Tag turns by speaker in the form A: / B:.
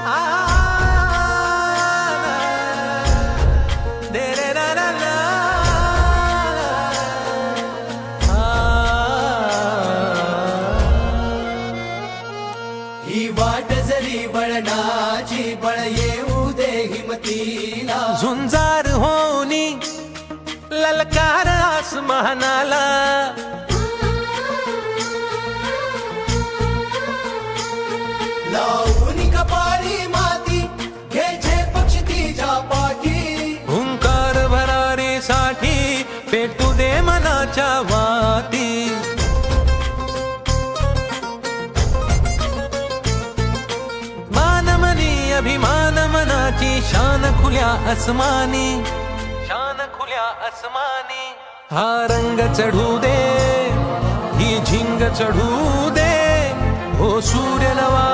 A: आ, दे रे रा रा रा.
B: ही वाट जरी वळणाची बळ येऊ दे हिमतीला.
A: झुंजार होनी ललकार आसमानाला.
B: लावून कपाळी माती घे पक्ष तिच्या पाठी.
A: हुंकार भरारीसाठी पेटू दे मनाच्या वाती. मानमनी अभिमान मनाची शान खुल्या आसमानी. शान खुल्या आसमानी. हा रंग चढू दे ही झिंग चढू दे. हो सूर्य नवा